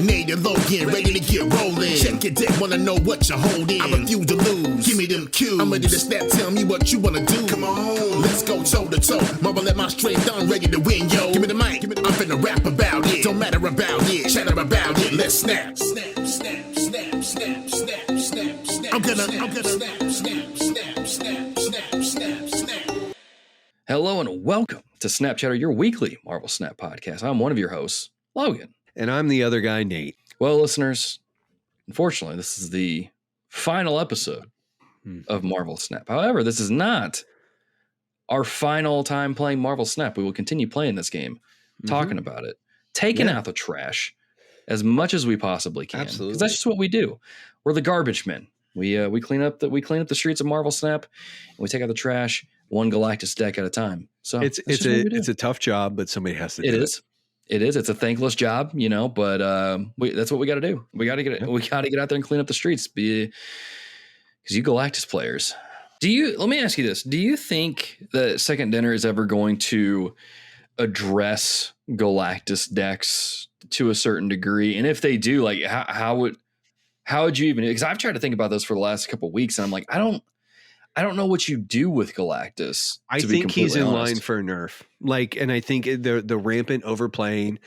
Detonated, Logan, ready to get rolling. Check your deck, wanna know what you're holding. I refuse to lose. Give me them cues. I'm ready to snap, tell me what you wanna do. Come on, let's go toe to toe. Marvel at my strength, I'm ready to win, yo. Give me the mic, I'm finna rap about it. Don't matter about it, chatter about it. Let's snap. Snap, snap, snap, snap, snap, snap, snap. I'm gonna snap, snap, snap, snap, snap, snap, snap. Hello and welcome to Snap Chatter, your weekly Marvel Snap podcast. I'm one of your hosts, Logan. And I'm the other guy, Nate. Well, listeners, unfortunately, this is the final episode of Marvel Snap. However, this is not our final time playing Marvel Snap. We will continue playing this game, talking about it, taking out the trash as much as we possibly can. Absolutely. Because that's just what we do. We're the garbage men. We clean up the streets of Marvel Snap, and we take out the trash one Galactus deck at a time. So it's a tough job, but somebody has to do it. It is. It's a thankless job, but that's what we got to do. We got to get We got to get out there and clean up the streets. Because you Galactus players, let me ask you this: do you think that Second Dinner is ever going to address Galactus decks to a certain degree? And if they do, like, how would you even? Because I've tried to think about this for the last couple of weeks, and I'm like, I don't know what you do with Galactus. I think he's in line for a nerf. And I think the rampant overplaying,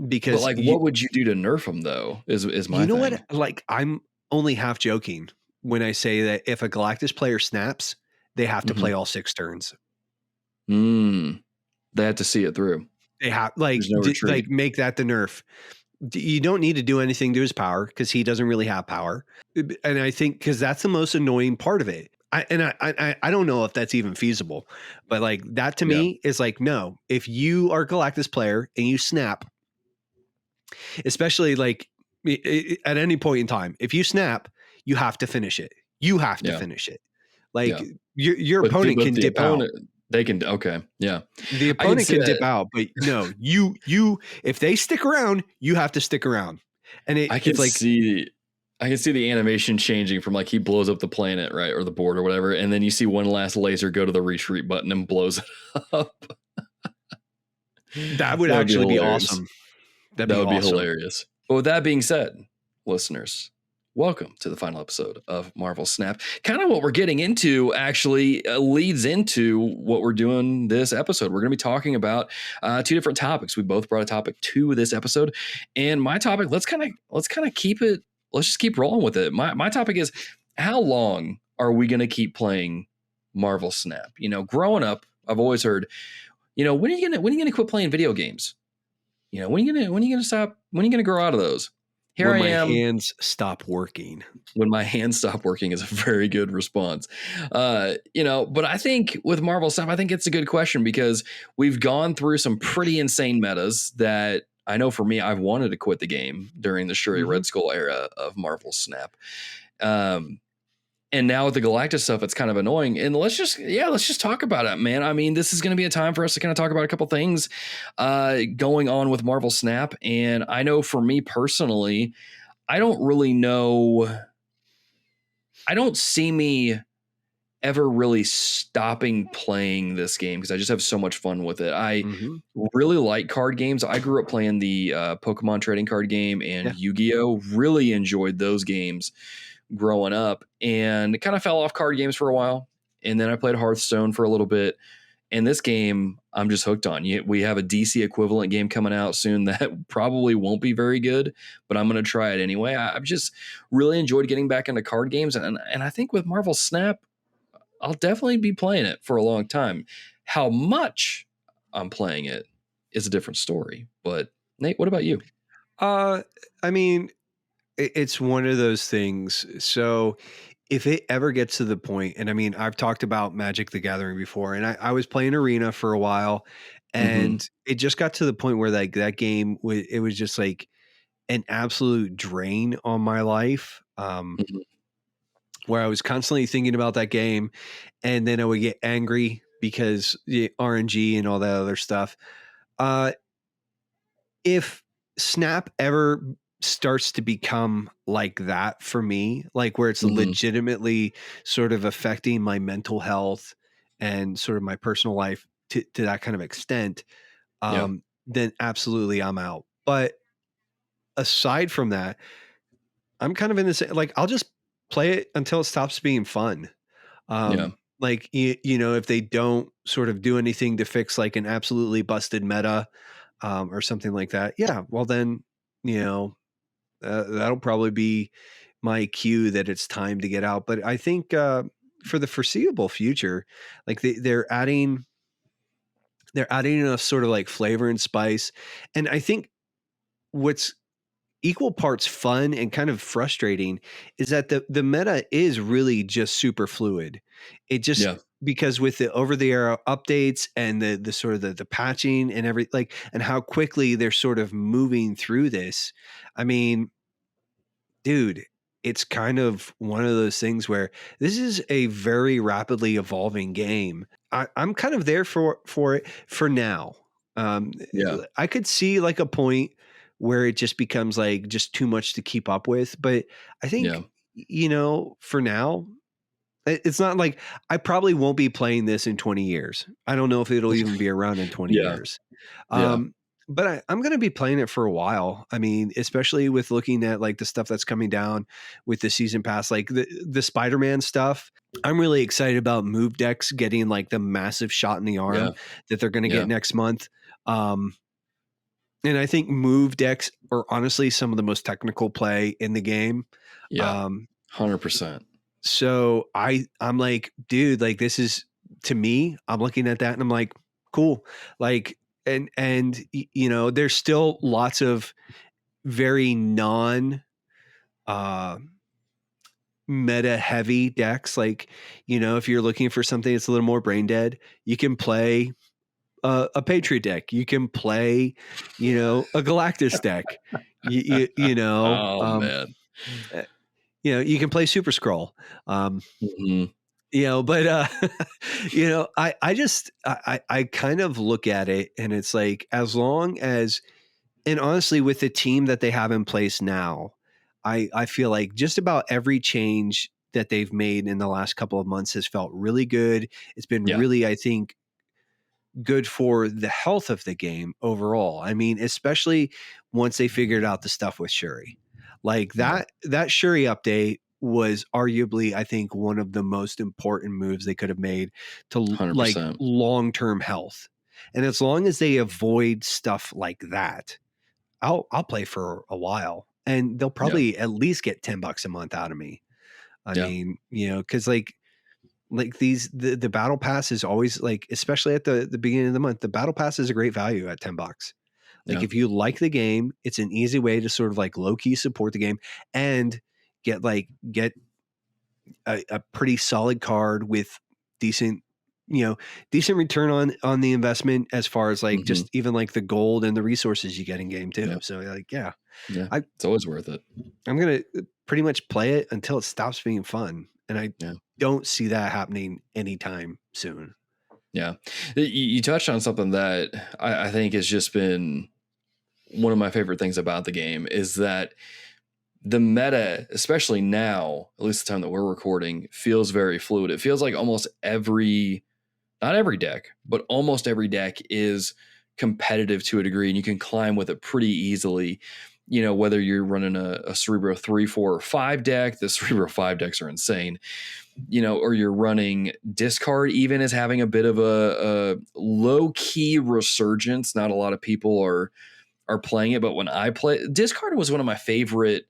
because what would you do to nerf him though? Is my thing. What? Like, I'm only half joking when I say that if a Galactus player snaps, they have to play all 6 turns. They have to see it through. They have make that the nerf. You don't need to do anything to his power because he doesn't really have power. And I think because that's the most annoying part of it. I don't know if that's even feasible, but like that to me is like, no, if you are a Galactus player and you snap, especially like at any point in time, if you snap, you have to finish it. You have to finish it. Like your opponent can dip out. They can. Okay. Yeah. The opponent can dip out, but no, you, if they stick around, you have to stick around. And I can see the animation changing from like he blows up the planet, right, or the board or whatever, and then you see one last laser go to the retreat button and blows it up. That would actually be awesome. That would be hilarious. But with that being said, listeners, welcome to the final episode of Marvel Snap. Kind of what we're getting into actually leads into what we're doing this episode. We're going to be talking about 2 different topics. We both brought a topic to this episode, and my topic, let's kind of keep it. Let's just keep rolling with it. My topic is, how long are we going to keep playing Marvel Snap? Growing up, I've always heard, when are you going to quit playing video games? When are you going to stop? When are you going to grow out of those? Here I am. When my hands stop working. When my hands stop working is a very good response. But I think with Marvel Snap, I think it's a good question because we've gone through some pretty insane metas that I know for me, I've wanted to quit the game during the Shuri Red Skull era of Marvel Snap. And now with the Galactus stuff, it's kind of annoying. And let's just talk about it, man. I mean, this is going to be a time for us to kind of talk about a couple things going on with Marvel Snap. And I know for me personally, I don't really know. I don't see me ever really stopping playing this game because I just have so much fun with it. I really like card games. I grew up playing the Pokemon trading card game and Yu-Gi-Oh! Really enjoyed those games growing up, and kind of fell off card games for a while. And then I played Hearthstone for a little bit. And this game, I'm just hooked on. We have a DC equivalent game coming out soon that probably won't be very good, but I'm going to try it anyway. I've just really enjoyed getting back into card games. And I think with Marvel Snap, I'll definitely be playing it for a long time. How much I'm playing it is a different story. But Nate, what about you? I mean, it's one of those things. So if it ever gets to the point, and I mean, I've talked about Magic the Gathering before, and I was playing Arena for a while, and it just got to the point where like that game, it was just like an absolute drain on my life. Where I was constantly thinking about that game, and then I would get angry because the RNG and all that other stuff. If Snap ever starts to become like that for me, like where it's legitimately sort of affecting my mental health and sort of my personal life to that kind of extent, then absolutely I'm out. But aside from that, I'm kind of in this, like, I'll just play it until it stops being fun. Yeah. Like, if they don't sort of do anything to fix like an absolutely busted meta, or something like that. Yeah. Well, then, that'll probably be my cue that it's time to get out. But I think, for the foreseeable future, like they're adding enough sort of like flavor and spice. And I think what's equal parts fun and kind of frustrating is that the meta is really just super fluid. It just, Yeah. because with the over the air updates and the sort of the patching and and how quickly they're sort of moving through this. I mean, dude, it's kind of one of those things where this is a very rapidly evolving game. I'm kind of there for it for now. Yeah. I could see like a point where it just becomes like just too much to keep up with, but I Yeah. think, for now, it's not like I probably won't be playing this in 20 years. I don't know if it'll even be around in 20 Yeah. years. Yeah. But I'm going to be playing it for a while. I mean, especially with looking at like the stuff that's coming down with the season pass, like the Spider-Man stuff. I'm really excited about move decks getting like the massive shot in the arm Yeah. that they're going to Yeah. get next month. And I think move decks are honestly some of the most technical play in the game. Yeah. Um, 100%. so I'm like, dude, like this is, to me, I'm looking at that and I'm like, cool. Like, and there's still lots of very non meta heavy decks. Like, if you're looking for something that's a little more brain dead, you can play a Patriot deck. You can play, a Galactus deck. Oh man. uh, you can play Super Scroll. Mhm. But I kind of look at it and it's like, as long as, and honestly, with the team that they have in place now, I feel like just about every change that they've made in the last couple of months has felt really good. It's been Yeah. really, I think, good for the health of the game overall. I mean, especially once they figured out the stuff with Shuri. Like Yeah. that Shuri update was arguably, I think, one of the most important moves they could have made to like 100%. long-term health. And as long as they avoid stuff like that, I'll play for a while, and they'll Yeah. probably at least get $10 a month out of me. I Yeah. mean, because like the battle pass is always like, especially at the beginning of the month, the battle pass is a great value at $10. Like Yeah. if you like the game, it's an easy way to sort of like low key support the game and get a pretty solid card with decent, decent return on the investment, as far as like Mhm. just even like the gold and the resources you get in game too. Yeah. So like, yeah, Yeah. I- It's always worth it. I'm going to pretty much play it until it stops being fun. And I Yeah. don't see that happening anytime soon. Yeah. You touched on something that I think has just been one of my favorite things about the game, is that the meta, especially now, at least the time that we're recording, feels very fluid. It feels like almost not every deck, but almost every deck is competitive to a degree, and you can climb with it pretty easily. Whether you're running a Cerebro 3, 4, or 5 deck, the Cerebro 5 decks are insane, or you're running discard, even as having a bit of a low key resurgence. Not a lot of people are playing it, but when I play, discard was one of my favorite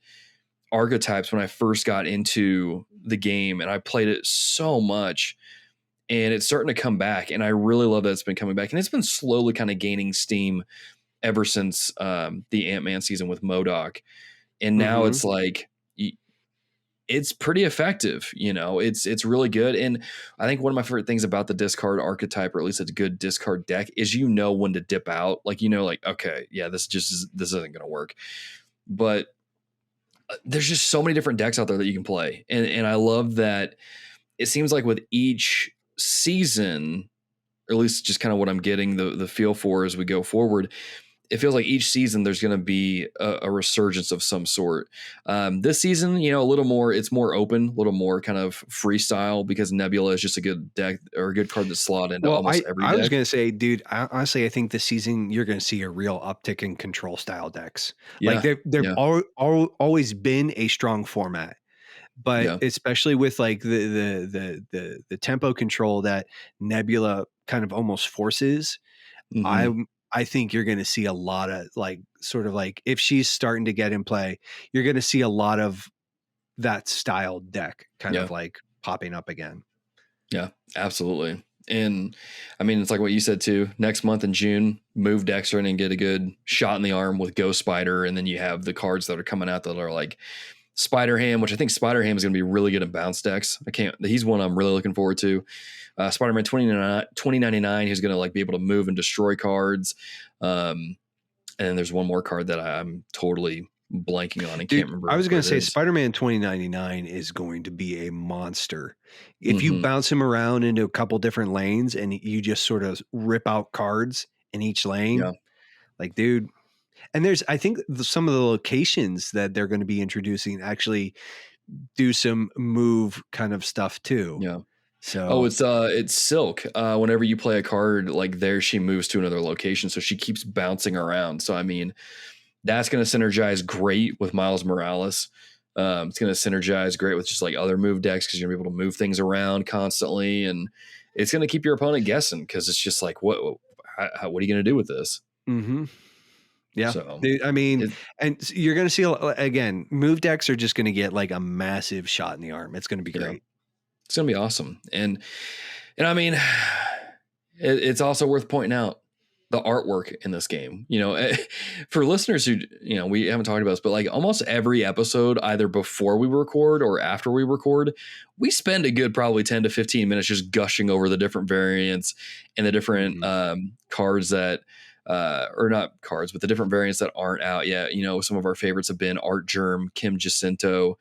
archetypes when I first got into the game, and I played it so much, and it's starting to come back, and I really love that it's been coming back, and it's been slowly kind of gaining steam ever since the Ant-Man season with MODOK, and now it's like it's pretty effective. It's really good, and I think one of my favorite things about the discard archetype, or at least it's a good discard deck, is when to dip out. Like okay, yeah, this isn't going to work, but there's just so many different decks out there that you can play. And I love that it seems like with each season, or at least just kind of what I'm getting the feel for as we go forward, it feels like each season there's going to be a resurgence of some sort. This season, a little more, it's more open, a little more kind of freestyle because Nebula is just a good deck or a good card to slot into almost every deck. I was going to say, dude, honestly, I think this season you're going to see a real uptick in control style decks. Yeah. Like they've always been a strong format, but especially with like the tempo control that Nebula kind of almost forces, I think you're going to see a lot of like sort of like if she's starting to get in play, you're going to see a lot of that style deck kind of like popping up again. Yeah, absolutely. And I mean, it's like what you said too. Next month in June, move decks in and get a good shot in the arm with Ghost Spider. And then you have the cards that are coming out that are like Spider Ham, which I think Spider Ham is going to be really good at bounce decks. He's one I'm really looking forward to. Spider-Man 2099, who's going to like be able to move and destroy cards. And then there's one more card that I'm totally blanking on and can't remember. I was going to say Spider-Man 2099 is going to be a monster. If you bounce him around into a couple different lanes and you just sort of rip out cards in each lane, like, dude. And I think some of the locations that they're going to be introducing actually do some move kind of stuff too. Yeah. So it's Silk. Whenever you play a card like there, she moves to another location, so she keeps bouncing around. So I mean, that's going to synergize great with Miles Morales. It's going to synergize great with just like other move decks because you're going to be able to move things around constantly, and it's going to keep your opponent guessing because it's just like what are you going to do with this? Mm-hmm. Yeah, so, dude, I mean, and you're going to see again, move decks are just going to get like a massive shot in the arm. It's going to be great. Yeah. It's going to be awesome. And I mean, it's also worth pointing out the artwork in this game, for listeners who, we haven't talked about this, but like almost every episode, either before we record or after we record, we spend a good probably 10 to 15 minutes just gushing over the different variants and the different cards that, or not cards, but the different variants that aren't out yet. Some of our favorites have been Art Germ, Kim Jacinto,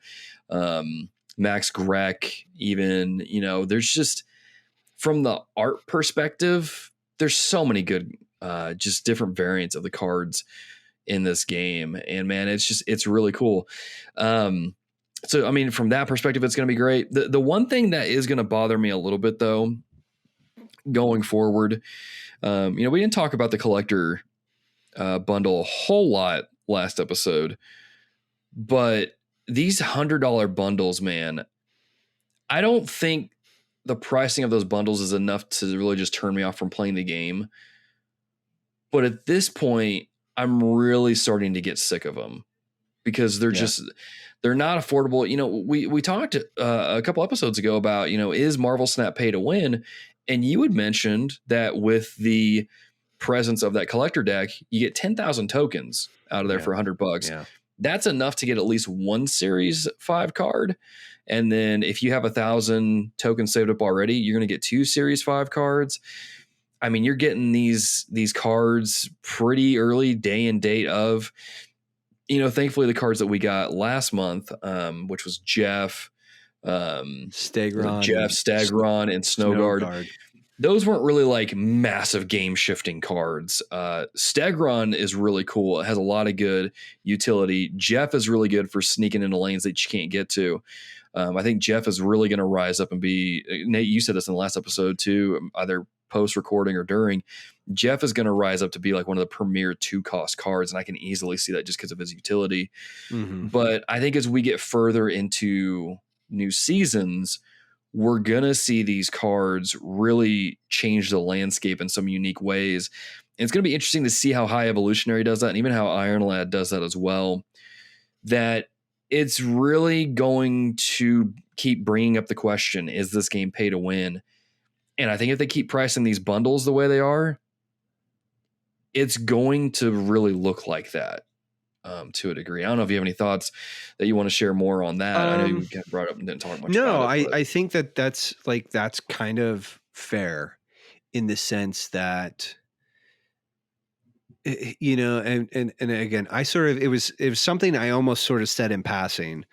Max Grek, even, there's just from the art perspective, there's so many good, just different variants of the cards in this game. And man, it's really cool. So, I mean, from that perspective, it's going to be great. The one thing that is going to bother me a little bit though, going forward, we didn't talk about the collector bundle a whole lot last episode, but these $100 bundles, man, I don't think the pricing of those bundles is enough to really just turn me off from playing the game. But at this point, I'm really starting to get sick of them because they're not affordable. We talked a couple episodes ago about, is Marvel Snap pay to win? And you had mentioned that with the presence of that collector deck, you get 10,000 tokens out of there for $100. Yeah. That's enough to get at least one Series 5 card. And then if you have 1,000 tokens saved up already, you're going to get 2 Series 5 cards. I mean, you're getting these cards pretty early, day and date of. Thankfully, the cards that we got last month, which was Jeff, Stagron, and Snowguard. Those weren't really like massive game shifting cards. Stagron is really cool. It has a lot of good utility. Jeff is really good for sneaking into lanes that you can't get to. I think Jeff is really going to rise up and be, Nate, you said this in the last episode too, either post recording or during. Jeff is going to rise up to be like one of the premier 2-cost cards. And I can easily see that just because of his utility. But I think as we get further into new seasons, we're going to see these cards really change the landscape in some unique ways. And it's going to be interesting to see how High Evolutionary does that, and even how Iron Lad does that as well. That it's really going to keep bringing up the question, is this game pay to win? And I think if they keep pricing these bundles the way they are, it's going to really look like that. To a degree. I don't know if you have any thoughts that you want to share more on that. I know you brought up and didn't talk much about it. I think that's kind of fair in the sense that, and again, it was something I almost sort of said in passing.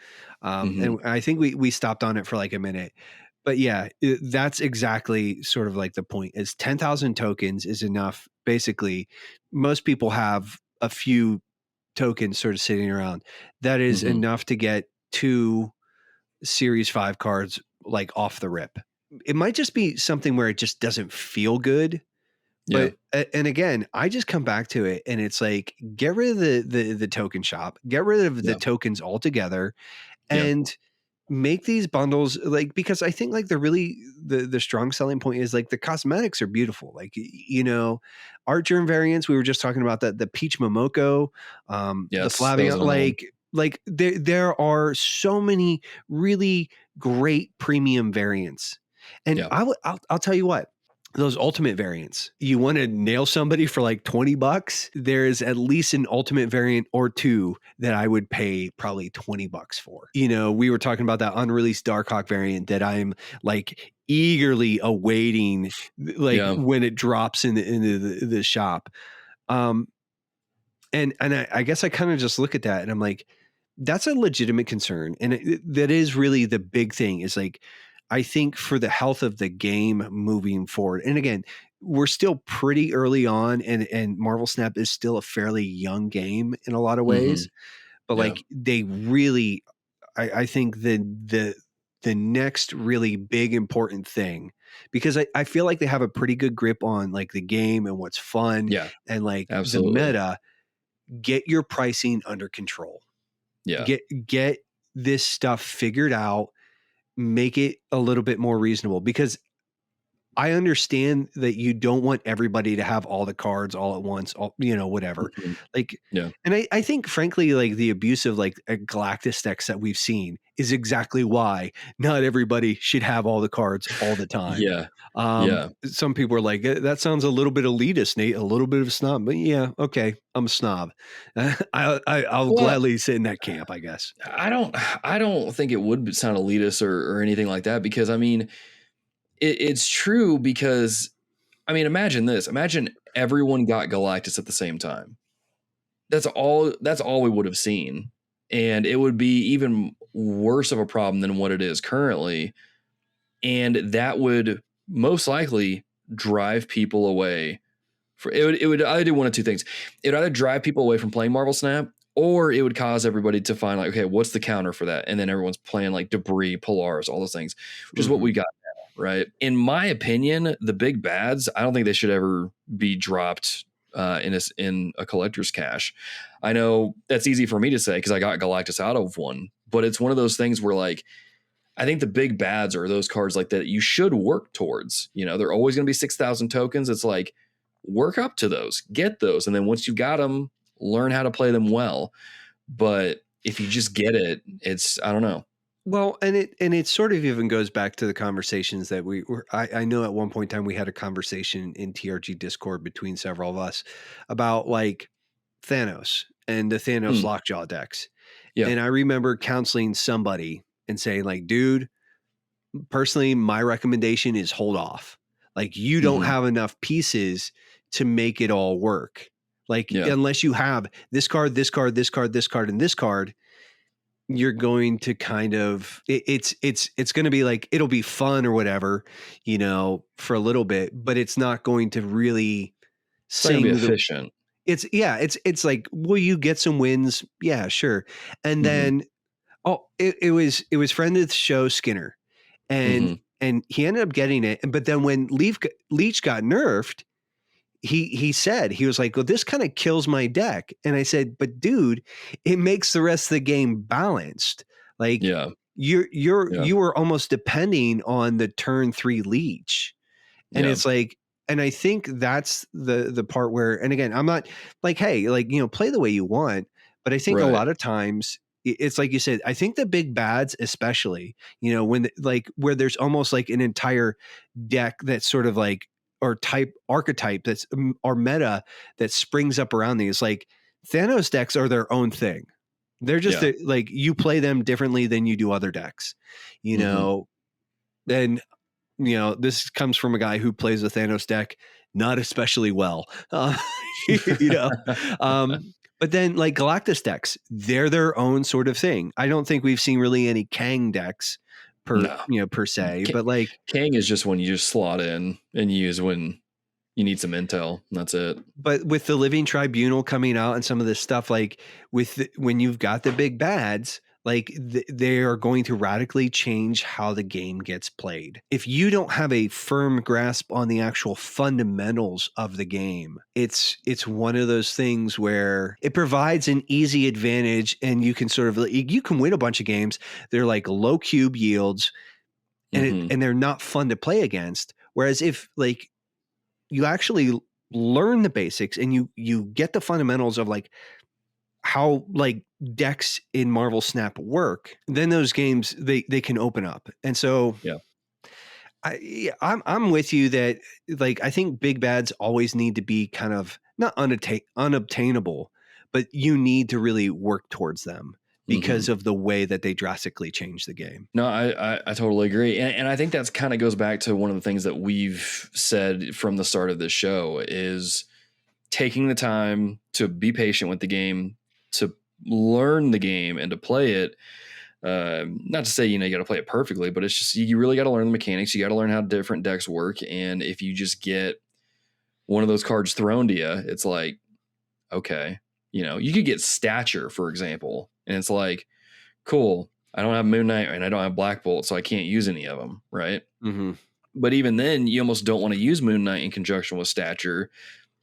And I think we stopped on it for like a minute. But yeah, that's exactly sort of like the point is 10,000 tokens is enough. Basically, most people have a few tokens sort of sitting around, that is Mhm. enough to get 2 Series 5 cards like off the rip. It might just be something where it just doesn't feel good. Yeah. But and again, I just come back to it and it's like, get rid of the token shop, get rid of the Yeah. tokens altogether, Yeah. and make these bundles like, because I think like the strong selling point is like the cosmetics are beautiful. Like, art germ variants. We were just talking about that, the Peach Momoko, the Yes, that was Flavian, another one. like there are so many really great premium variants. And Yeah. I'll tell you what, those ultimate variants, you want to nail somebody for like $20, there's at least an ultimate variant or two that I would pay probably $20 for. We were talking about that unreleased Darkhawk variant that I'm like eagerly awaiting, like Yeah. when it drops into the shop. And I guess I kind of just look at that and I'm like, that's a legitimate concern. And that is really the big thing, is like, I think for the health of the game moving forward. And again, we're still pretty early on, and Marvel Snap is still a fairly young game in a lot of ways, Mhm. but Yeah. like they really, I think the next really big important thing, because I feel like they have a pretty good grip on like the game and what's fun Yeah. and like the Absolutely. meta. Get your pricing under control. Yeah. Get this stuff figured out, make it a little bit more reasonable, because I understand that you don't want everybody to have all the cards all at once, whatever. Mhm. Like, Yeah. and I think frankly, like the abuse of like a Galactus decks that we've seen is exactly why not everybody should have all the cards all the time. Yeah. Yeah. Some people are like, that sounds a little bit elitist, Nate, a little bit of a snob, but yeah, okay, I'm a snob. I'll Well, gladly sit in that camp, I guess. I don't think it would sound elitist or anything like that, because I mean, it's true, because I mean, imagine this. Imagine everyone got Galactus at the same time. That's all we would have seen. And it would be even worse of a problem than what it is currently. And that would most likely drive people away. It would either do one of two things. It would either drive people away from playing Marvel Snap, or it would cause everybody to find like, okay, what's the counter for that? And then everyone's playing like Debris, Polaris, all those things, which is what we got now, right? In my opinion, the big bads, I don't think they should ever be dropped in a collector's cache. I know that's easy for me to say because I got Galactus out of one, but it's one of those things where like, I think the big bads are those cards like that you should work towards. They're always going to be 6,000 tokens. It's like, work up to those, get those. And then once you got them, learn how to play them well. But if you just get it, I don't know. Well, and it sort of even goes back to the conversations that I know at one point in time we had a conversation in TRG Discord between several of us about like Thanos and the Thanos Lockjaw decks. Yeah. And I remember counseling somebody and saying like, dude, personally, my recommendation is hold off. Like, you don't have enough pieces to make it all work. Like, unless you have this card, this card, this card, this card, and this card, you're going to kind of, it's going to be like, it'll be fun or whatever, for a little bit, but it's not going to really It's not gonna be sing the, efficient. it's like, will you get some wins? Yeah, sure. And then, it was friend of the show Skinner, and he ended up getting it. But then when Leech got nerfed, he said, he was like, well, this kind of kills my deck. And I said, but dude, it makes the rest of the game balanced. Like, you were almost depending on the turn 3 Leech. And it's like, and I think that's the part where, and again, I'm not like, hey, like, play the way you want, but I think a lot of times it's like you said, I think the big bads, especially, when like where there's almost like an entire deck that's sort of like, or archetype that's or meta that springs up around these, like Thanos decks are their own thing. They're just like, you play them differently than you do other decks, and this comes from a guy who plays a Thanos deck not especially well, but then like Galactus decks, they're their own sort of thing. I don't think we've seen really any Kang decks per se, but like Kang is just one you just slot in and use when You need some intel. That's it. But with the Living Tribunal coming out and some of this stuff, like when you've got the big bads, like they are going to radically change how the game gets played. If you don't have a firm grasp on the actual fundamentals of the game, it's one of those things where it provides an easy advantage, and you can you can win a bunch of games. They're like low cube yields, and and they're not fun to play against. Whereas if like you actually learn the basics and you get the fundamentals of like how like decks in Marvel Snap work, then those games they can open up. And so yeah, I'm with you that like I think big bads always need to be kind of not unobtainable, but you need to really work towards them because of the way that they drastically change the game. No, I totally agree. And I think that's kind of goes back to one of the things that we've said from the start of this show is taking the time to be patient with the game, to learn the game and to play it. Not to say, you got to play it perfectly, but it's just, you really got to learn the mechanics. You got to learn how different decks work. And if you just get one of those cards thrown to you, it's like, okay, you could get Stature, for example. And it's like, cool, I don't have Moon Knight and I don't have Black Bolt, so I can't use any of them, right? Mm-hmm. But even then, you almost don't want to use Moon Knight in conjunction with Stature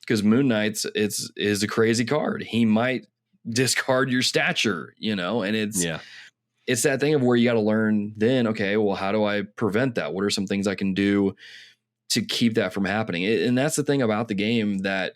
because Moon Knight's is a crazy card. He might discard your Stature, and it's that thing of where you got to learn then, okay, well, how do I prevent that? What are some things I can do to keep that from happening? And that's the thing about the game that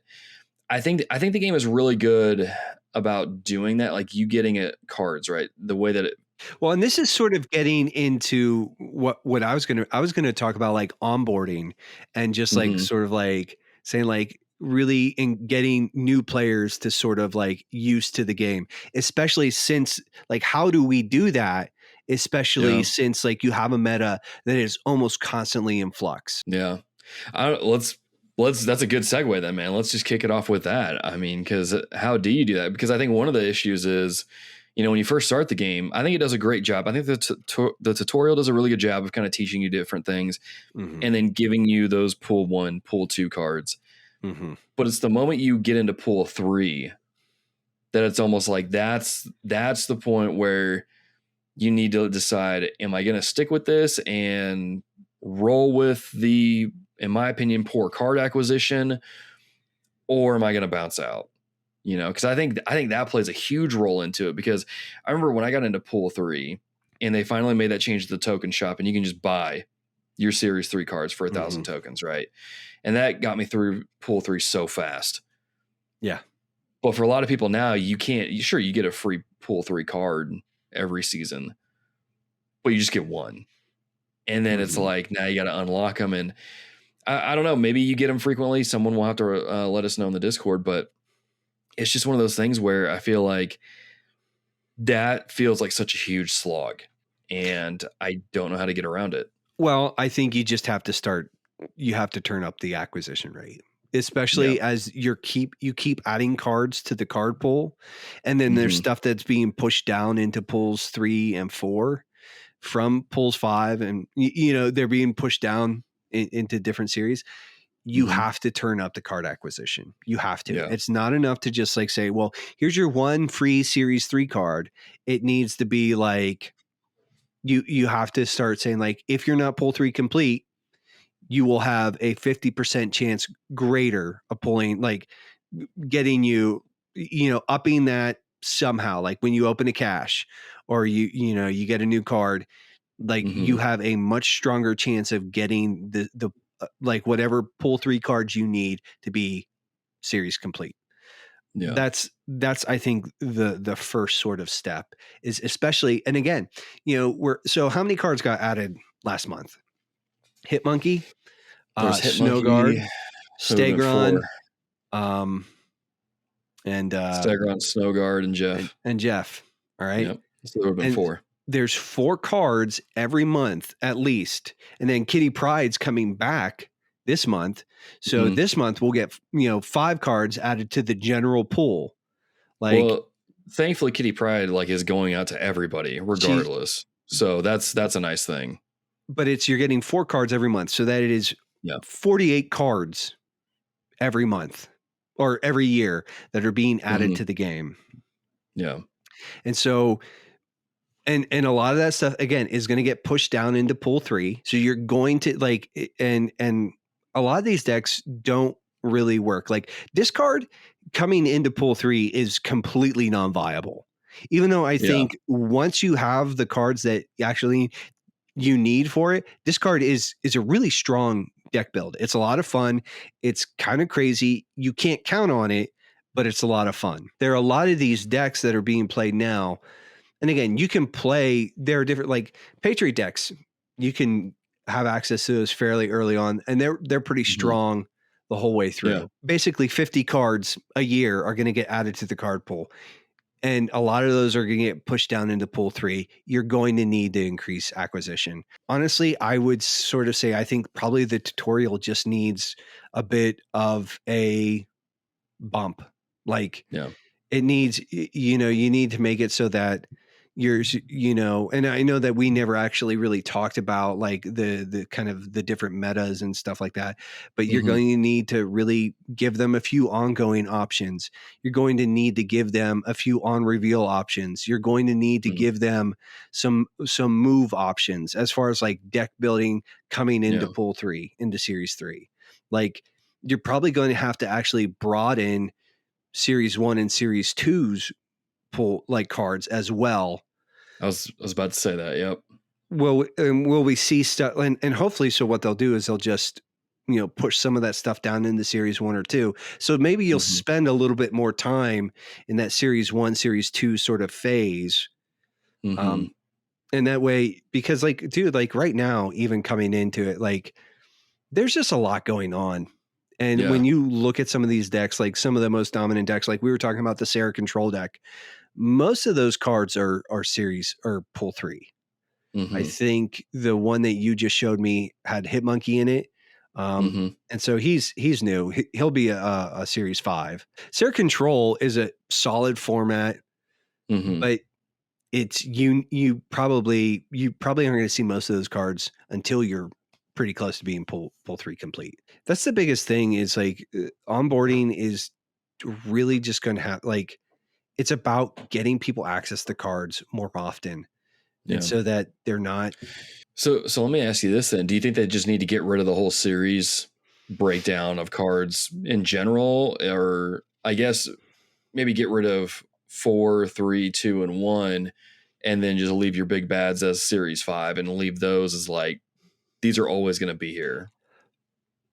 I think the game is really good about doing that, like you getting it cards, right? The way that it. Well, and this is sort of getting into what I was going to talk about, like onboarding and just like sort of like saying like really in getting new players to sort of like used to the game, especially since like, how do we do that? Especially since like you have a meta that is almost constantly in flux. Yeah. That's a good segue then, man. Let's just kick it off with that. I mean, because how do you do that? Because I think one of the issues is, when you first start the game, I think it does a great job. I think the tutorial does a really good job of kind of teaching you different things and then giving you those pool 1, pool 2 cards. But it's the moment you get into pool 3 that it's almost like that's the point where you need to decide, am I going to stick with this and roll with the, in my opinion, poor card acquisition, or am I going to bounce out? Because I think that plays a huge role into it, because I remember when I got into pool 3 and they finally made that change to the token shop and you can just buy your series 3 cards for 1,000 tokens. Right. And that got me through pool 3 so fast. Yeah. But for a lot of people now, you can't, sure, you get a free pool 3 card every season, but you just get one. And then it's like, now you got to unlock them. And I don't know, maybe you get them frequently. Someone will have to let us know in the Discord, but it's just one of those things where I feel like that feels like such a huge slog and I don't know how to get around it. Well, I think you just have to you have to turn up the acquisition rate, especially as you keep adding cards to the card pool. And then there's stuff that's being pushed down into pools 3 and 4 from pools 5. And, they're being pushed down into different series. You have to turn up the card acquisition. You have to. Yeah. It's not enough to just like say, well, here's your one free series 3 card. It needs to be like, you have to start saying like, if you're not pool 3 complete, you will have a 50% chance greater of pulling, like getting you, upping that somehow. Like when you open a cache or you get a new card, like you have a much stronger chance of getting the like whatever pool 3 cards you need to be series complete. Yeah. That's I think the first sort of step is, especially, and again, so how many cards got added last month? Hitmonkey, Snowguard, Stegron, and Stegron, Snowguard, and Jeff. And Jeff. All right. Yep. So there would have been 4. There's 4 cards every month at least. And then Kitty Pryde's coming back this month. So this month we'll get, 5 cards added to the general pool. Like, well, thankfully Kitty Pryde is going out to everybody regardless. So that's a nice thing. But you're getting 4 cards every month. So that it is 48 cards every month or every year that are being added to the game. Yeah. And so, and a lot of that stuff again is going to get pushed down into pool 3. So you're going to like, and a lot of these decks don't really work. Like discard coming into pool 3 is completely non-viable. Even though I think once you have the cards that actually you need for it, discard is a really strong deck build. It's a lot of fun. It's kind of crazy. You can't count on it, but it's a lot of fun. There are a lot of these decks that are being played now. And again, you can play, there are different like Patriot decks. You can have access to those fairly early on, and they're pretty strong the whole way through. Yeah. Basically 50 cards a year are going to get added to the card pool. And a lot of those are going to get pushed down into pool 3. You're going to need to increase acquisition. Honestly, I would sort of say, I think probably the tutorial just needs a bit of a bump. Like it needs, you need to make it so that and I know that we never actually really talked about like the kind of the different metas and stuff like that, but you're going to need to really give them a few ongoing options. You're going to need to give them a few on reveal options. You're going to need to give them some move options as far as like deck building coming into pool 3, into series 3. Like you're probably going to have to actually broaden series 1 and series 2's pool like cards as well. I was about to say that. Yep. Well, will we see stuff and hopefully, so what they'll do is they'll just, push some of that stuff down into series 1 or 2. So maybe you'll spend a little bit more time in that series 1, series 2 sort of phase. And that way, because like, dude, like right now, even coming into it, like there's just a lot going on. And when you look at some of these decks, like some of the most dominant decks, like we were talking about the Sarah Control deck, most of those cards are series or pool 3. I think the one that you just showed me had Hitmonkey in it. And so he's new. He'll be a series 5. Sarah Control is a solid format, but it's you probably aren't going to see most of those cards until you're pretty close to being pool 3 complete. That's the biggest thing is like onboarding is really just going to have like, it's about getting people access to cards more often. And so that they're not. So let me ask you this then. Do you think they just need to get rid of the whole series breakdown of cards in general? Or I guess maybe get rid of 4, 3, 2, and 1, and then just leave your big bads as series 5 and leave those as like, these are always going to be here.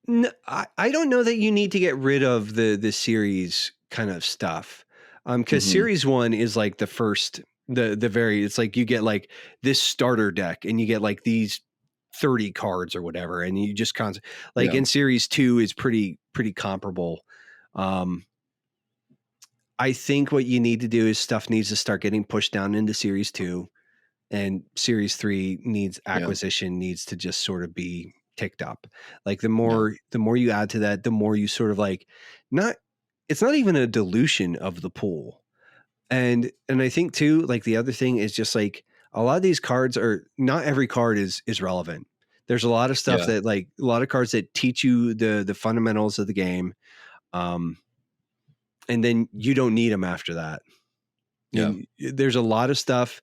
No, I don't know that you need to get rid of the series kind of stuff. Because series 1 is like the first, it's like you get like this starter deck and you get like these 30 cards or whatever. And you just in series 2 is pretty comparable. I think what you need to do is stuff needs to start getting pushed down into series 2, and series 3 needs acquisition needs to just sort of be ticked up. Like the more you add to that, the more you sort of like it's not even a dilution of the pool. And I think too, like the other thing is just like a lot of these cards are not every card is relevant. There's a lot of stuff that like a lot of cards that teach you the fundamentals of the game. And then you don't need them after that. Yeah. And there's a lot of stuff.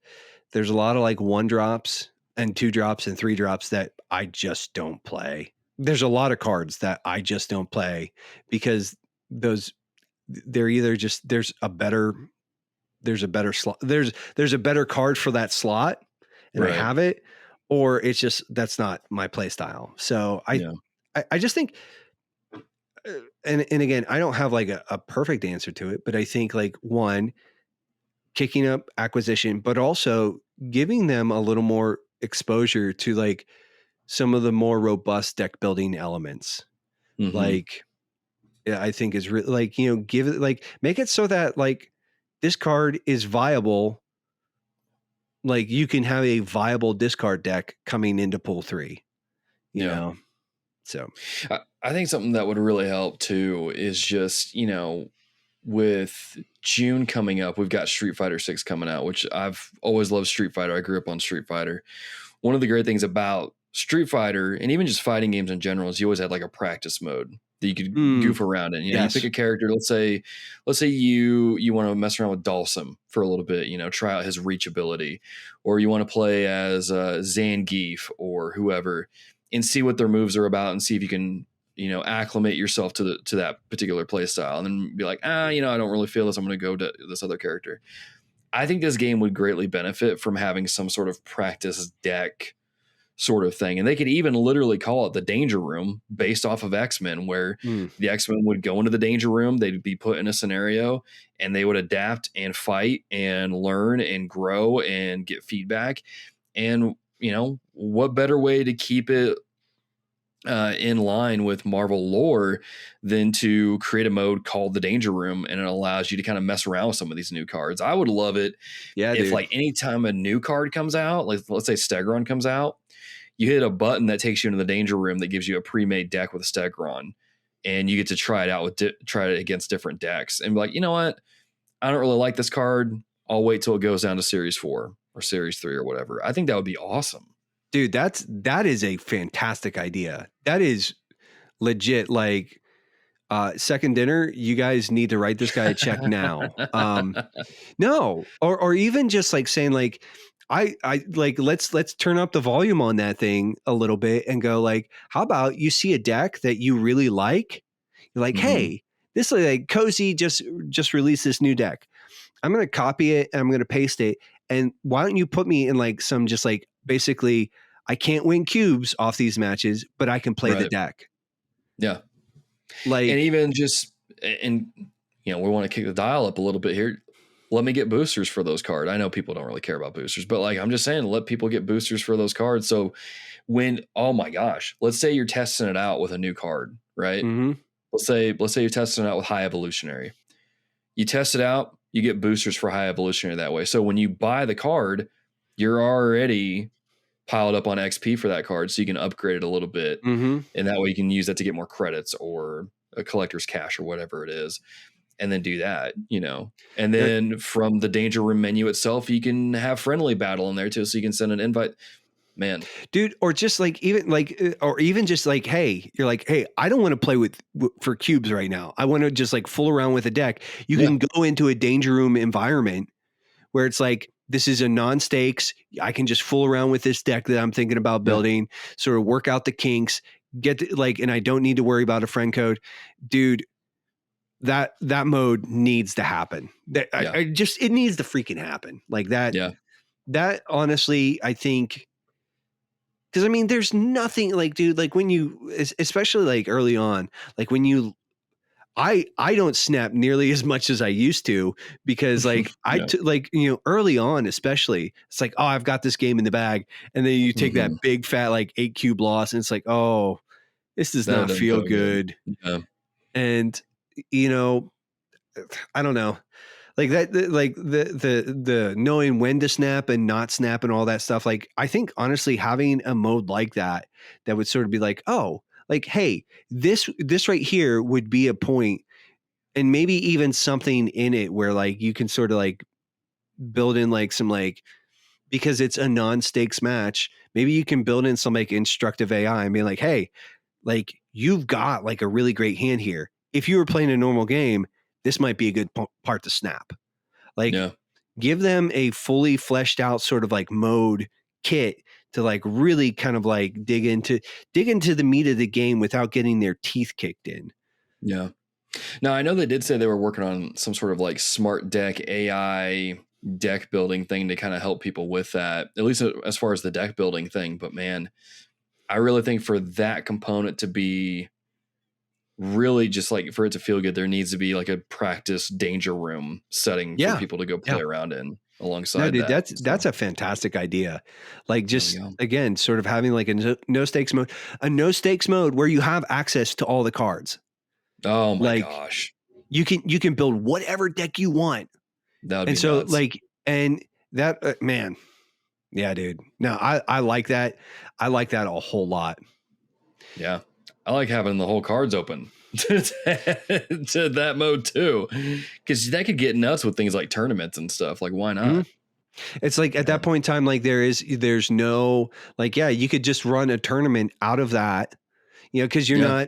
There's a lot of like 1 drops and 2 drops and 3 drops that I just don't play. There's a lot of cards that I just don't play because they're either just there's a better slot. There's a better card for that slot and I have it, or it's just that's not my play style. So I just think and again, I don't have like a perfect answer to it, but I think like one, kicking up acquisition, but also giving them a little more exposure to like some of the more robust deck building elements. Like I think is really like, give it like, make it so that like this card is viable. Like you can have a viable discard deck coming into pool 3, you know? So I think something that would really help too is just, with June coming up, we've got Street Fighter 6 coming out, which I've always loved Street Fighter. I grew up on Street Fighter. One of the great things about Street Fighter and even just fighting games in general is you always had like a practice mode. that you could goof around in. You know, Yes. you pick a character. Let's say you want to mess around with Dalsum for a little bit. You know, try out his reach ability, or you want to play as Zangief or whoever, and see what their moves are about, and see if you can, you know, acclimate yourself to that particular play style, and then be like, you know, I don't really feel this. I'm going to go to this other character. I think this game would greatly benefit from having some sort of practice deck sort of thing. And they could even literally call it the Danger Room based off of X-Men, where the X-Men would go into the Danger Room, they'd be put in a scenario, and they would adapt and fight and learn and grow and get feedback. And, you know, what better way to keep it in line with Marvel lore than to create a mode called the Danger Room, and it allows you to kind of mess around with some of these new cards. I would love it if dude. like anytime a new card comes out, like let's say Stegron comes out, you hit a button that takes you into the Danger Room that gives you a pre-made deck with Stegron, and you get to try it out with try it against different decks and be like, you know what, I don't really like this card. I'll wait till it goes down to Series 4 or Series 3 or whatever. I think that would be awesome. Dude, that is a fantastic idea. That is legit. Like, second dinner, you guys need to write this guy a check now. No, or even just like saying like, I like, let's turn up the volume on that thing a little bit and go like, how about you see a deck that you really like? You're like, hey, this is like Cozy just released this new deck. I'm going to copy it and I'm going to paste it. And why don't you put me in like some just like, basically, I can't win cubes off these matches, but I can play the deck. Yeah. Like, and even just, and you know, we want to kick the dial up a little bit here. Let me get boosters for those cards. I know people don't really care about boosters, but like, I'm just saying, let people get boosters for those cards. So when, oh my gosh, let's say you're testing it out with a new card, right? Let's say you're testing it out with High Evolutionary. You test it out, you get boosters for High Evolutionary that way. So when you buy the card, you're already piled up on XP for that card, so you can upgrade it a little bit, and that way you can use that to get more credits or a collector's cash or whatever it is, and then do that, you know. And then from the Danger Room menu itself, you can have friendly battle in there too, so you can send an invite. Man, dude, or just like even just like, hey, you're like, hey, I don't want to play for cubes right now. I want to just like fool around with a deck. You can go into a Danger Room environment where it's like, this is a non-stakes. I can just fool around with this deck that I'm thinking about building, sort of work out the kinks, and I don't need to worry about a friend code. Dude, that mode needs to happen. It needs to freaking happen. Like that. Yeah. That honestly, I think, because I mean, there's nothing like, dude, like when you, especially like early on, like when you, I don't snap nearly as much as I used to, because like like, you know, early on, especially, it's like, oh, I've got this game in the bag. And then you take that big fat, like 8 cube loss. And it's like, oh, this does not feel good. Yeah. And, you know, I don't know, like that, like the knowing when to snap and not snap and all that stuff. Like, I think honestly, having a mode like that would sort of be like, oh, like, hey, this right here would be a point, and maybe even something in it where like you can sort of like build in like some, like, because it's a non-stakes match, maybe you can build in some like instructive AI and be like, hey, like, you've got like a really great hand here. If you were playing a normal game, this might be a good part to snap. Like, give them a fully fleshed out sort of like mode kit to like really kind of like dig into the meat of the game without getting their teeth kicked in. Yeah. Now, I know they did say they were working on some sort of like smart deck AI deck building thing to kind of help people with that, at least as far as the deck building thing. But man, I really think for that component to be really just like, for it to feel good, there needs to be like a practice Danger Room setting for people to go play around in. Alongside, no, dude, that's a fantastic idea. Like, just again, sort of having like a no stakes mode where you have access to all the cards. Oh my gosh, you can build whatever deck you want. That would be nuts. Like, and that man, yeah, dude. No, I like that. I like that a whole lot. Yeah, I like having the whole cards open to that mode too, because that could get nuts with things like tournaments and stuff. Like, why not? It's like at that point in time, like there's no, like, yeah, you could just run a tournament out of that, you know, because you're not,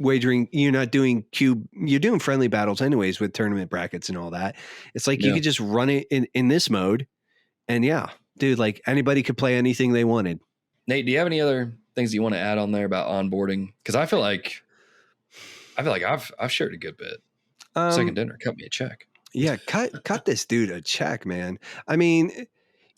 wagering. You're not doing cube. You're doing friendly battles anyways with tournament brackets and all that. It's like you could just run it in this mode, and yeah, dude, like anybody could play anything they wanted. Nate, do you have any other things you want to add on there about onboarding? Because I feel like I've shared a good bit. Second dinner, cut me a check. Yeah, cut this dude a check, man. I mean,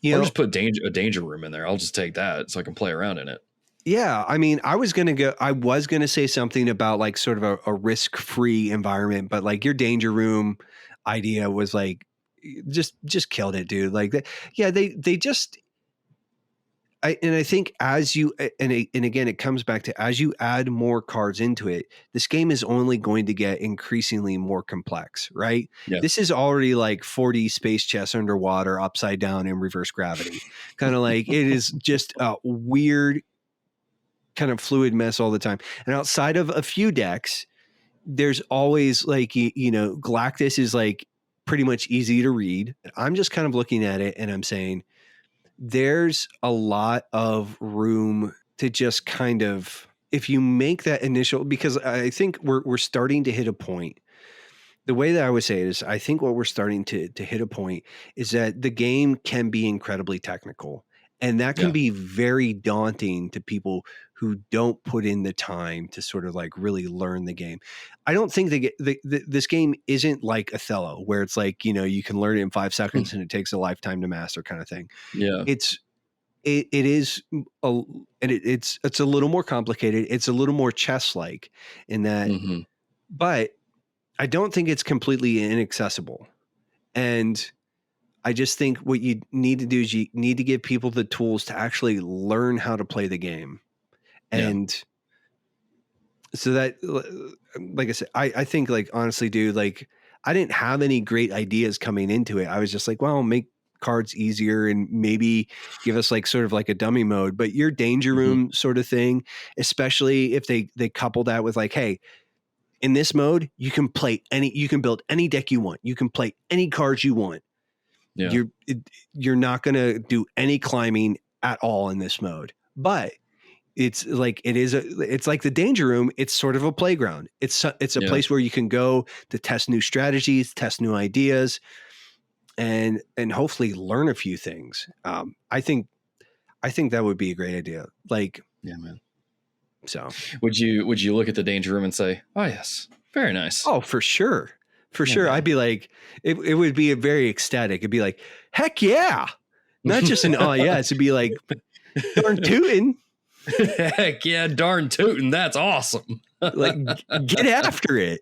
Or just put a danger room in there. I'll just take that so I can play around in it. Yeah, I mean, I was gonna say something about like sort of a risk-free environment, but like your danger room idea was like just killed it, dude. Like they just I think as you and again it comes back to as you add more cards into it, this game is only going to get increasingly more complex, right? Yeah. This is already like 4D space chess underwater, upside down, in reverse gravity. Kind of like it is just a weird kind of fluid mess all the time. And outside of a few decks, there's always like Galactus is like pretty much easy to read. I'm just kind of looking at it and I'm saying there's a lot of room to just kind of, if you make that initial, because I think we're starting to hit a point. The way that I would say it is, I think what we're starting to hit a point is that the game can be incredibly technical, and that can be very daunting to people who don't put in the time to sort of like really learn the game. I don't think this game isn't like Othello, where it's like, you can learn it in 5 seconds and it takes a lifetime to master kind of thing. Yeah. It is it's a little more complicated. It's a little more chess-like in that, but I don't think it's completely inaccessible. And I just think what you need to do is you need to give people the tools to actually learn how to play the game. And so that, like I said, I think like, honestly, dude, like I didn't have any great ideas coming into it. I was just like, well, make cards easier and maybe give us like sort of like a dummy mode, but your danger room sort of thing, especially if they couple that with like, hey, in this mode, you can build any deck you want. You can play any cards you want. Yeah. You're not going to do any climbing at all in this mode, but it's like, it's like the danger room. It's sort of a playground. It's a place where you can go to test new strategies, test new ideas, and hopefully learn a few things. I think that would be a great idea. Like, yeah, man. So would you look at the danger room and say, oh yes, very nice? Oh, for sure. For sure. Man. I'd be like, it would be a very ecstatic. It'd be like, heck yeah. Not just an, oh yes. It'd be like, darn tootin'. Heck yeah, darn tootin'. That's awesome. Like, get after it,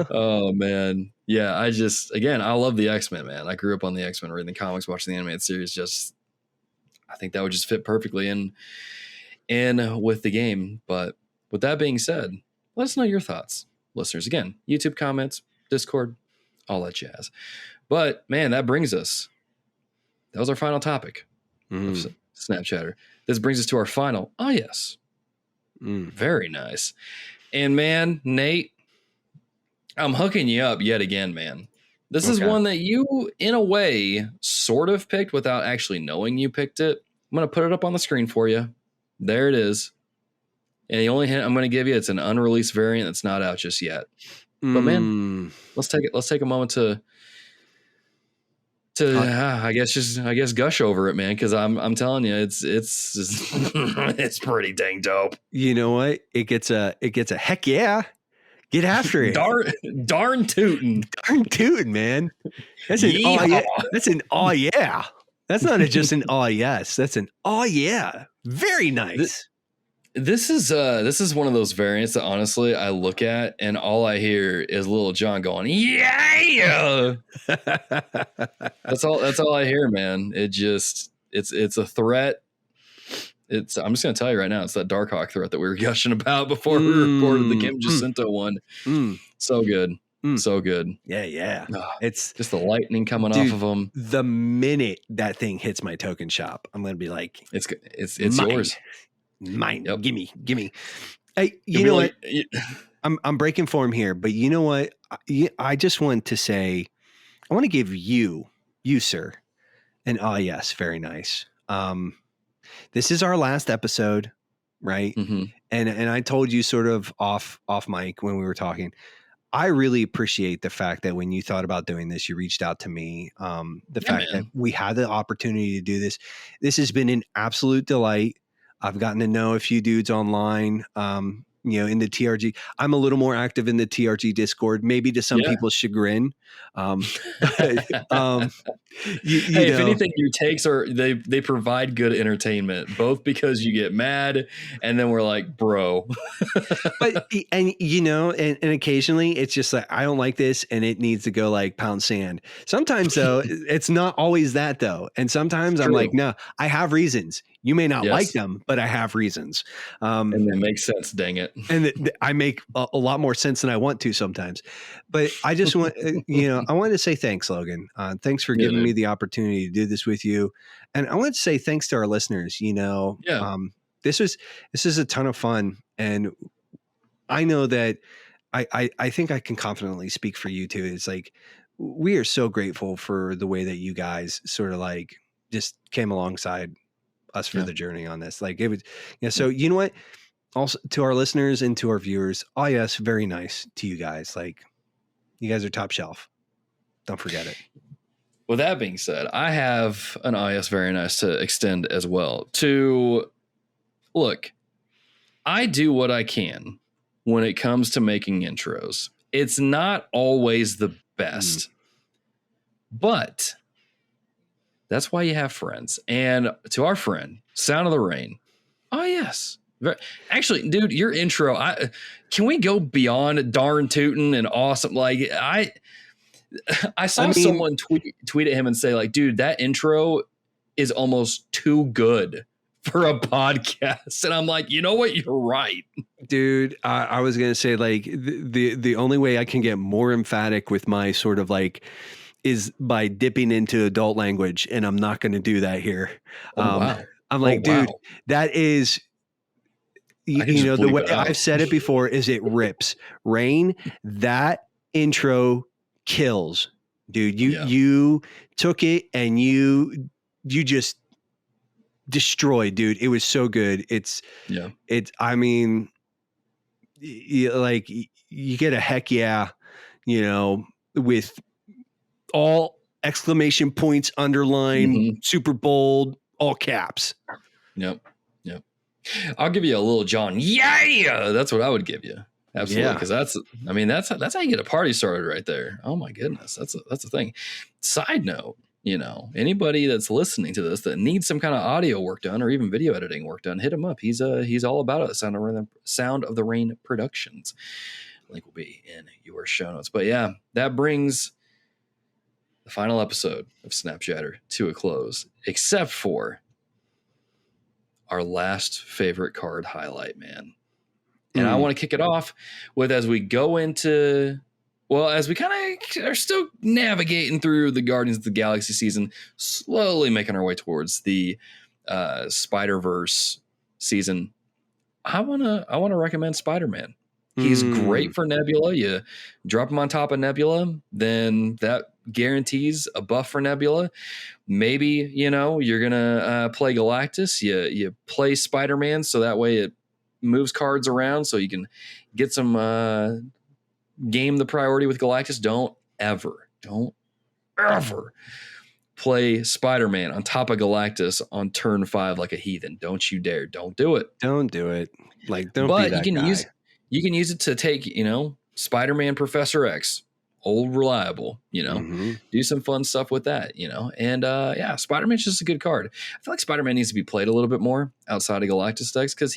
Oh man. Yeah. I love the X-Men, man. I grew up on the X-Men, reading the comics, watching the animated series. I think that would just fit perfectly in with the game. But with that being said, let us know your thoughts, listeners. Again, YouTube comments, Discord, all that jazz. But man, that was our final topic of Snapchatter. This brings us to our final, oh yes, very nice. And man, Nate, I'm hooking you up yet again, man. This is one that you, in a way, sort of picked without actually knowing you picked it. I'm going to put it up on the screen for you. There it is. And the only hint I'm going to give you, it's an unreleased variant that's not out just yet. But man, let's take a moment to I guess gush over it, man, because I'm telling you, it's it's pretty dang dope. You know what? It gets a heck yeah. Get after it. Darn tootin'. Darn tootin', man. That's an oh yeah. That's an oh yeah. That's not just an oh yes. That's an oh yeah. Very nice. This is one of those variants that honestly I look at and all I hear is Little John going, yeah. That's all I hear, man. It's a threat. I'm just gonna tell you right now, it's that Darkhawk threat that we were gushing about before we recorded the Kim Jacinto one. So good. So good. Yeah. It's just the lightning coming off of them. The minute that thing hits my token shop, I'm gonna be like, it's yours. Mine. Yep. Gimme. Hey, you know what? I'm breaking form here, but you know what? I just want to say, I want to give you, sir, an yes, very nice. This is our last episode. right? Mm-hmm. And I told you sort of off mic when we were talking, I really appreciate the fact that when you thought about doing this, you reached out to me. The Yeah, fact that man. we had the opportunity to do this. This has been an absolute delight. I've gotten to know a few dudes online, in the TRG. I'm a little more active in the TRG Discord, maybe to some Yeah. people's chagrin. But you Hey, if know, anything, your takes are they provide good entertainment, both because you get mad and then we're like, bro. and occasionally it's just like, I don't like this and it needs to go like pound sand. Sometimes though, it's not always that though. And sometimes I'm like, True. no, I have reasons. You may not like Yes. them, but I have reasons. And it makes sense, dang it. And I make a lot more sense than I want to sometimes. But I just want, I wanted to say thanks, Logan. Thanks for Yeah, giving me dude. the opportunity to do this with you. And I want to say thanks to our listeners. Yeah. This is a ton of fun. And I know that I think I can confidently speak for you too. It's like, we are so grateful for the way that you guys sort of like just came alongside us for Yeah. the journey on this. Like it was, so you know what? Also to our listeners and to our viewers, oh yes, very nice to you guys. Like you guys are top shelf. Don't forget it. With that being said, I have an IS very nice to extend as well. To look, I do what I can when it comes to making intros. It's not always the best, but that's why you have friends. And to our friend, Sound of the Rain. Oh, yes. Actually, dude, your intro, can we go beyond darn tootin' and awesome? Like, I saw someone tweet at him and say, like, dude, that intro is almost too good for a podcast. And I'm like, you know what? You're right. Dude, I was going to say, like, the only way I can get more emphatic with my sort of like is by dipping into adult language. And I'm not going to do that here. Oh, wow. I'm like, dude, wow. that is, the way I've said it before is it rips. Rain, that intro kills, dude. You took it and you just destroyed, dude. It was so good. I mean, like you get a heck yeah, with all exclamation points underlined, super bold, all caps. Yep. I'll give you a little John. Yeah, that's what I would give you. Absolutely, because that's how you get a party started right there. Oh my goodness, that's a thing. Side note, anybody that's listening to this that needs some kind of audio work done or even video editing work done, hit him up. He's all about it. Sound of the Rain Productions. Link will be in your show notes. But yeah, that brings the final episode of Snap Shatter to a close, except for our last favorite card highlight, man. And I want to kick it off with, as we kind of are still navigating through the Guardians of the Galaxy season, slowly making our way towards the Spider-Verse season. I want to recommend Spider-Man. He's great for Nebula. You drop him on top of Nebula, then that guarantees a buff for Nebula. Maybe, you're going to play Galactus. You play Spider-Man, so that way it moves cards around so you can get some game the priority with Galactus. Don't ever play Spider-Man on top of Galactus on turn 5 like a heathen. Don't you dare. Don't do it. Don't do it. Like, don't but be that guy. You can use it to take, Spider-Man Professor X, old reliable, do some fun stuff with that, and Spider-Man's just a good card. I feel like Spider-Man needs to be played a little bit more outside of Galactus decks, because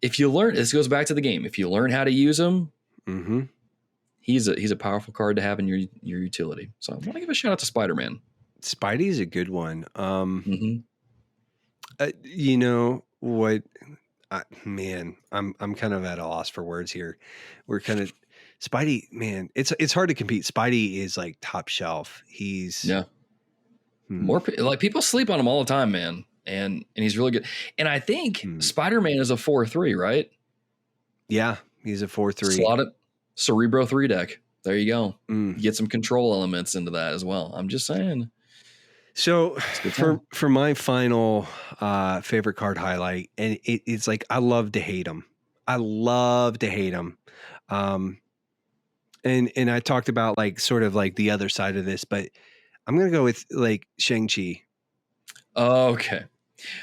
if you learn, this goes back to the game. If you learn how to use him, he's a powerful card to have in your utility. So I want to give a shout out to Spider-Man. Spidey's a good one. You know what? Man, I'm kind of at a loss for words here. We're kind of Spidey, man. It's hard to compete. Spidey is like top shelf. He's more like people sleep on him all the time, man. And he's really good. And I think Spider-Man is a 4/3, right? Yeah, he's a 4/3. Slotted Cerebro 3 deck. There you go. Get some control elements into that as well. I'm just saying. So for my final favorite card highlight, and it's like I love to hate them. I love to hate them. And I talked about like sort of like the other side of this, but I'm gonna go with like Shang-Chi. Okay.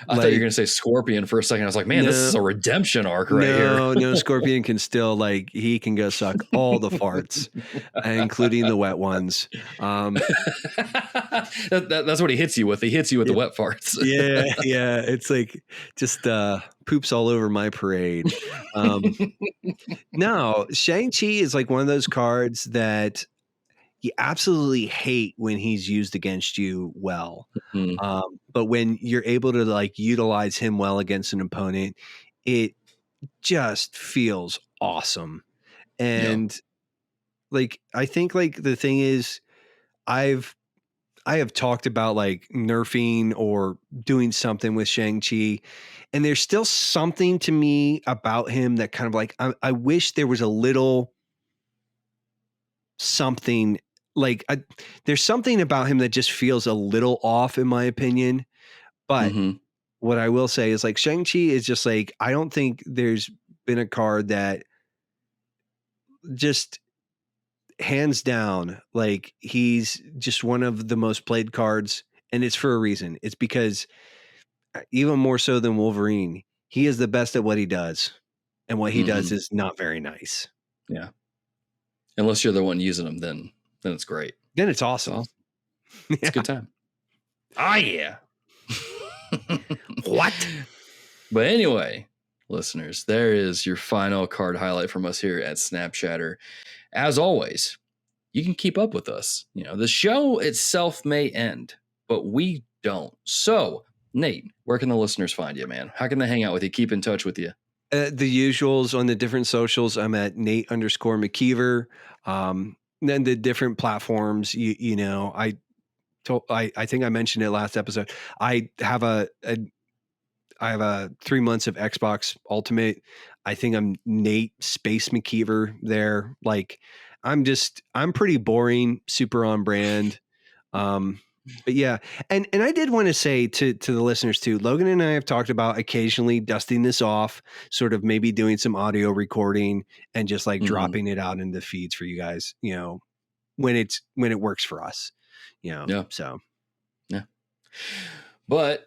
I thought you were going to say Scorpion for a second. I was like, man, this is a redemption arc right here. No, Scorpion can still like, he can go suck all the farts, including the wet ones. That's what he hits you with. He hits you with the wet farts. Yeah. It's like just poops all over my parade. No, Shang-Chi is like one of those cards that you absolutely hate when he's used against you well. Mm-hmm. But when you're able to like utilize him well against an opponent, it just feels awesome. And like, I think like the thing is I have talked about like nerfing or doing something with Shang-Chi, and there's still something to me about him that kind of like, I wish there was a little something like there's something about him that just feels a little off in my opinion. But what I will say is like Shang-Chi is just like, I don't think there's been a card that just hands down, like he's just one of the most played cards, and it's for a reason. It's because even more so than Wolverine, he is the best at what he does, and what he does is not very nice. Yeah. Unless you're the one using them, then it's great. Then it's awesome. It's a good time. Oh yeah. What? But anyway, listeners, there is your final card highlight from us here at Snapchatter. As always, you can keep up with us. You know, the show itself may end, but we don't. So, Nate, where can the listeners find you, man? How can they hang out with you? Keep in touch with you? The usuals on the different socials. I'm at Nate_McKeever. Then the different platforms, you know, I think I mentioned it last episode. I have a 3 months of Xbox Ultimate. I think I'm Nate Space McKeever there. Like I'm pretty boring, super on brand. But yeah, and I did want to say to the listeners too, Logan and I have talked about occasionally dusting this off, sort of maybe doing some audio recording and just like dropping it out into feeds for you guys, you know, when it works for us, you know. Yeah. So yeah. But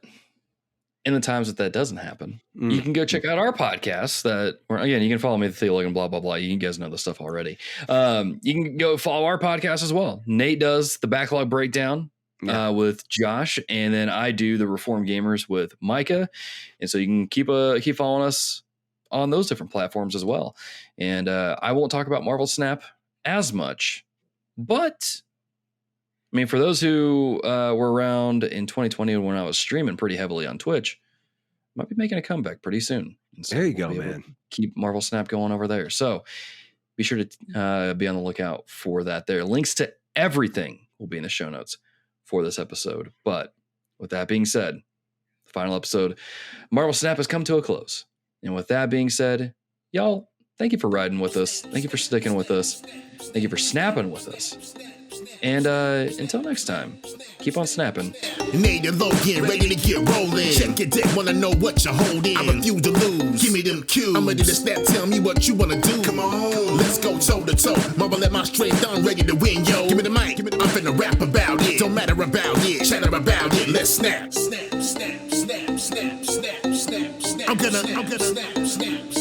in the times that doesn't happen, you can go check out our podcast again, you can follow me at the Logan, blah, blah, blah. You guys know the stuff already. You can go follow our podcast as well. Nate does the backlog breakdown with Josh, and then I do the Reformed Gamers with Micah. And so you can keep following us on those different platforms as well. And I won't talk about Marvel Snap as much, but I mean, for those who were around in 2020 when I was streaming pretty heavily on Twitch, I might be making a comeback pretty soon. So there you go, man. Keep Marvel Snap going over there. So be sure to be on the lookout for that there. Links to everything will be in the show notes for this episode. But with that being said, the final episode, Marvel Snap, has come to a close. And with that being said, y'all, thank you for riding with us. Thank you for sticking with us. Thank you for snapping with us. And until next time, keep on snapping. Nate and Logan, ready to get rolling. Check your deck, wanna know what you're holding. I refuse to lose. Give me them cues. I'm ready to snap, tell me what you wanna do. Come on, let's go toe to toe. Marvel at my strength, I'm ready to win, yo. Give me the mic, I'm finna rap about it. Don't matter about it, chatter about it. Let's snap. Snap, snap, snap, snap, snap, snap, snap. I'm gonna snap, snap.